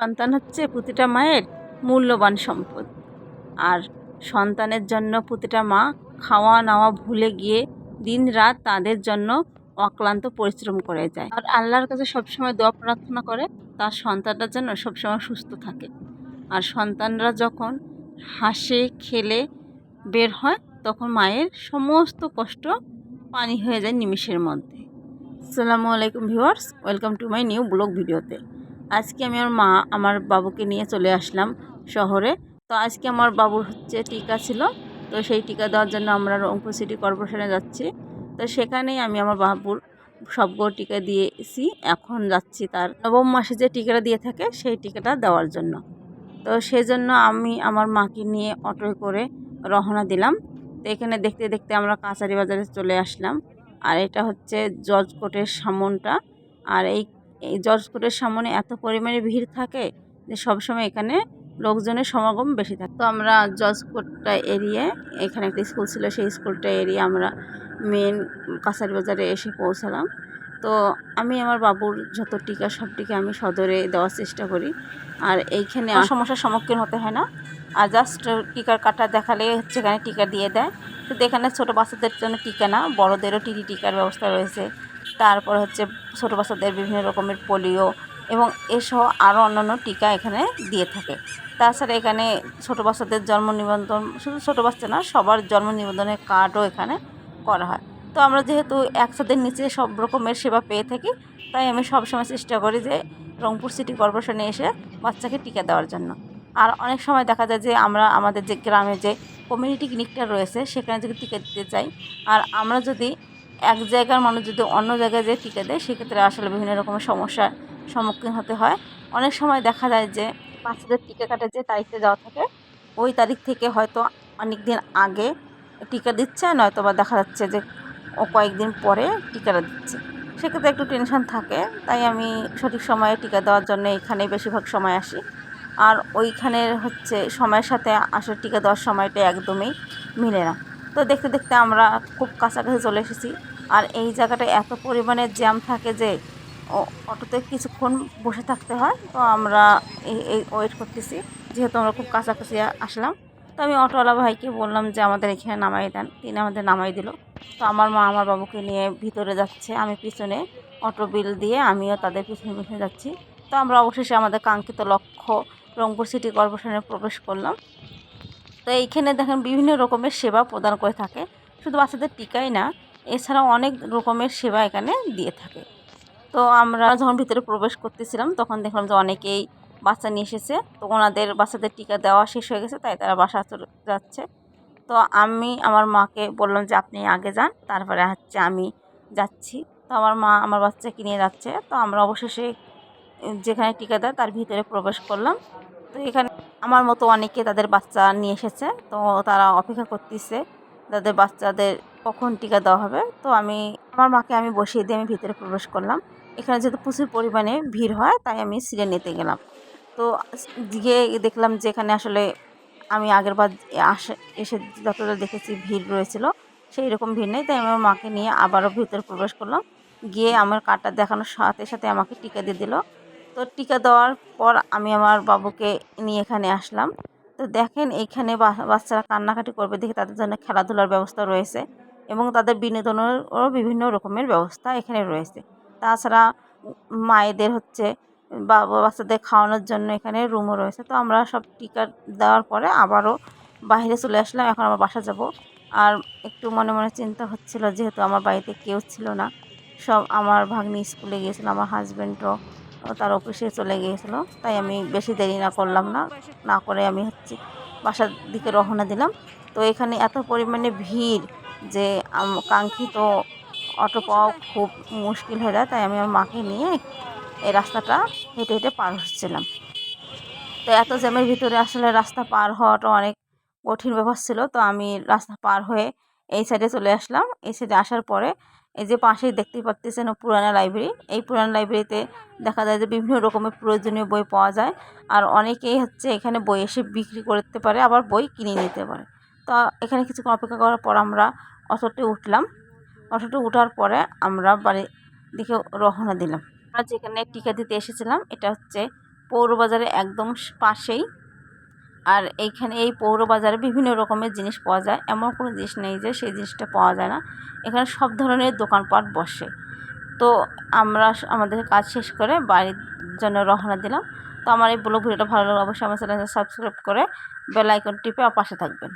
সন্তান হচ্ছে প্রতিটা মায়ের মূল্যবান সম্পদ। আর সন্তানের জন্য প্রতিটা মা খাওয়া নাওয়া ভুলে গিয়ে দিনরাত তাদের জন্য অক্লান্ত পরিশ্রম করে যায়। আর আল্লাহর কাছে সবসময় দোয়া প্রার্থনা করে তার সন্তানটার জন্য সবসময় সুস্থ থাকে। আর সন্তানরা যখন হাসে খেলে বের হয় তখন মায়ের সমস্ত কষ্ট পানি হয়ে যায় নিমেষের মধ্যে। আসসালামু আলাইকুম viewers, welcome to my new blog ভিডিওতে। আজকে আমি আমার বাবুকে নিয়ে চলে আসলাম শহরে। তো আজকে আমার বাবুর হচ্ছে টিকা ছিল, তো সেই টিকা দেওয়ার জন্য আমরা রংপুর সিটি কর্পোরেশনে যাচ্ছি। তো সেখানেই আমি আমার বাবুর সবগুলো টিকা দিয়েছি। এখন যাচ্ছি তার নবম মাসে যে টিকাটা দিয়ে থাকে সেই টিকাটা দেওয়ার জন্য। তো সেজন্য আমি আমার মাকে নিয়ে অটোয় করে রওনা দিলাম। তো এখানে দেখতে দেখতে আমরা কাছারি বাজারে চলে আসলাম। আর এটা হচ্ছে জজ কোর্টের সামনটা। আর এই জজ কোর্টের সামনে এত পরিমাণে ভিড় থাকে যে সবসময় এখানে লোকজনের সমাগম বেশি থাকে। তো আমরা জজ কোর্টটা এড়িয়ে, এখানে একটা স্কুল ছিল সেই স্কুলটা এড়িয়ে আমরা মেন কাছারি বাজারে এসে পৌঁছালাম। তো আমি আমার বাবুর যত টিকা সব টিকা আমি সদরে দেওয়ার চেষ্টা করি। আর এইখানে সমস্যার সম্মুখীন হতে হয় না। আর জাস্ট টিকার কাটা দেখালে হচ্ছে এখানে টিকা দিয়ে দেয়। কিন্তু এখানে ছোটো বাচ্চাদের জন্য টিকা না, বড়োদেরও টিটি টিকার ব্যবস্থা রয়েছে। তারপর হচ্ছে ছোটো বাচ্চাদের বিভিন্ন রকমের পোলিও এবং এসহ আরও অন্যান্য টিকা এখানে দিয়ে থাকে। তাছাড়া এখানে ছোটো বাচ্চাদের জন্ম নিবন্ধন, শুধু ছোটো বাচ্চা না, সবার জন্ম নিবন্ধনের কার্ডও এখানে করা হয়। তো আমরা যেহেতু একসাথে নিচে সব রকমের সেবা পেয়ে থাকি, তাই আমি সবসময় চেষ্টা করি যে রংপুর সিটি কর্পোরেশনে এসে বাচ্চাকে টিকা দেওয়ার জন্য। আর অনেক সময় দেখা যায় যে আমরা আমাদের যে গ্রামে যে কমিউনিটি ক্লিনিকটা রয়েছে সেখানে যদি টিকা দিতে চাই, আর আমরা যদি এক জায়গার মানুষ যদি অন্য জায়গায় যেয়ে টিকা দেয়, সেক্ষেত্রে আসলে বিভিন্ন রকমের সমস্যার সম্মুখীন হতে হয়। অনেক সময় দেখা যায় যে বাচ্চাদের টিকা কাটার যে তারিখটা দেওয়া থাকে ওই তারিখ থেকে হয়তো অনেক দিন আগে টিকা দিচ্ছে, নয়তো বা দেখা যাচ্ছে যে কয়েকদিন পরে টিকাটা দিচ্ছে। সেক্ষেত্রে একটু টেনশন থাকে। তাই আমি সঠিক সময়ে টিকা দেওয়ার জন্য এখানে বেশিরভাগ সময় আসি। আর ওইখানের হচ্ছে সময়ের সাথে আসলে টিকা দেওয়ার সময়টা একদমই মিলে না। তো দেখতে দেখতে আমরা খুব কাছাকাছি চলে এসেছি। আর এই জায়গাটা এত পরিমাণে জ্যাম থাকে যে অটোতে কিছুক্ষণ বসে থাকতে হয়। তো আমরা এই ওয়েট করতেছি, যেহেতু আমরা খুব কাছাকাছি আসলাম। তো আমি অটোওয়ালা ভাইকে বললাম যে আমাদের এখানে নামাই দেন, তিনি আমাদের নামাই দিল। তো আমার মা আমার বাবুকে নিয়ে ভিতরে যাচ্ছে, আমি পিছনে অটো বিল দিয়ে আমিও তাদের পিছনে পিছনে যাচ্ছি। তো আমরা অবশেষে আমাদের কাঙ্ক্ষিত লক্ষ্য রংপুর সিটি কর্পোরেশনে প্রবেশ করলাম। তো এইখানে দেখেন বিভিন্ন রকমের সেবা প্রদান করে থাকে, শুধু বাচ্চাদের টিকাই না, এছাড়াও অনেক রকমের সেবা এখানে দিয়ে থাকে। তো আমরা যখন ভিতরে প্রবেশ করতেছিলাম তখন দেখলাম যে অনেকেই বাচ্চা নিয়ে এসেছে। তো ওনাদের বাচ্চাদের টিকা দেওয়া শেষ হয়ে গেছে, তাই তারা বাসা চলে যাচ্ছে। তো আমি আমার মাকে বললাম যে আপনি আগে যান, তারপরে হচ্ছে আমি যাচ্ছি। তো আমার মা আমার বাচ্চাকে নিয়ে যাচ্ছে। তো আমরা অবশেষে যেখানে টিকা দেয় তার ভিতরে প্রবেশ করলাম। তো এখানে আমার মতো অনেকে তাদের বাচ্চা নিয়ে এসেছে, তো তারা অপেক্ষা করতেছে তাদের বাচ্চাদের কখন টিকা দেওয়া হবে। তো আমার মাকে আমি বসিয়ে দিয়ে আমি ভিতরে প্রবেশ করলাম। এখানে যেহেতু প্রচুর পরিমাণে ভিড় হয় তাই আমি সিরিয়াল নিতে গেলাম। তো গিয়ে দেখলাম যে এখানে আসলে আমি আগেরবার এসে যতটা দেখেছি ভিড় রয়েছিল সেই রকম ভিড় নেই। তাই আমি আমার মাকে নিয়ে আবারও ভিতরে প্রবেশ করলাম। গিয়ে আমার কার্ডটা দেখানোর সাথে সাথে আমাকে টিকা দিয়ে দিল। তো টিকা দেওয়ার পর আমি আমার বাবুকে নিয়ে এখানে আসলাম। তো দেখেন এইখানে বাচ্চারা কান্নাকাটি করবে দেখে তাদের জন্য খেলাধুলার ব্যবস্থা রয়েছে এবং তাদের বিনোদনেরও বিভিন্ন রকমের ব্যবস্থা এখানে রয়েছে। তাছাড়া মায়েদের হচ্ছে বাচ্চাদের খাওয়ানোর জন্য এখানে রুমও রয়েছে। তো আমরা সব টিকা দেওয়ার পরে আবারও বাইরে চলে আসলাম, এখন আমার বাসা যাব। আর একটু মনে মনে চিন্তা হচ্ছিল, যেহেতু আমার বাড়িতে কেউ ছিল না, সব আমার ভাগ্নি স্কুলে গিয়েছিল, আমার হাজব্যান্ডও তার অফিসে চলে গিয়েছিলো। তাই আমি বেশি দেরি না করে আমি হচ্ছে বাসার দিকে রওনা দিলাম। তো এখানে এত পরিমাণে ভিড় যে কাঙ্ক্ষিত অটো পাওয়া খুব মুশকিল হয়ে যায়। তাই আমি আমার মাকে নিয়ে এই রাস্তাটা হেঁটে হেঁটে পার হচ্ছিলাম। তো এত জ্যামের ভিতরে আসলে রাস্তা পার হওয়াটা অনেক কঠিন ব্যাপার ছিল। তো আমি রাস্তা পার হয়ে এই সাইডে চলে আসলাম। এই সাইডে আসার পরে এই যে পাশেই দেখতেই পাচ্ছেন পুরানা লাইব্রেরি। এই পুরানা লাইব্রেরিতে দেখা যায় যে বিভিন্ন রকমের প্রয়োজনীয় বই পাওয়া যায়। আর অনেকেই হচ্ছে এখানে বই এসে বিক্রি করতে পারে, আবার বই কিনে নিতে পারে। তো এখানে কিছুক্ষণ অপেক্ষা করার পর আমরা অটোতে উঠলাম। অটোতে ওঠার পরে আমরা বাড়ির দিকে রওনা দিলাম। আমরা যেখানে টিকা দিতে এসেছিলাম এটা হচ্ছে পৌরবাজারে একদম পাশেই। আর এইখানে এই পৌরবাজারে বিভিন্ন রকমের জিনিস পাওয়া যায়, এমন কোনো জিনিস নেই যে সেই জিনিসটা পাওয়া যায় না। এখানে সব ধরনের দোকানপাট বসে। তো আমরা আমাদের কাজ শেষ করে বাড়ির জন্য রওনা দিলাম। তো আমার এই ব্লগ ভিডিওটা ভালো লাগলে অবশ্যই আমার চ্যানেলটা সাবস্ক্রাইব করে বেল আইকন টিপে পাশে থাকবেন।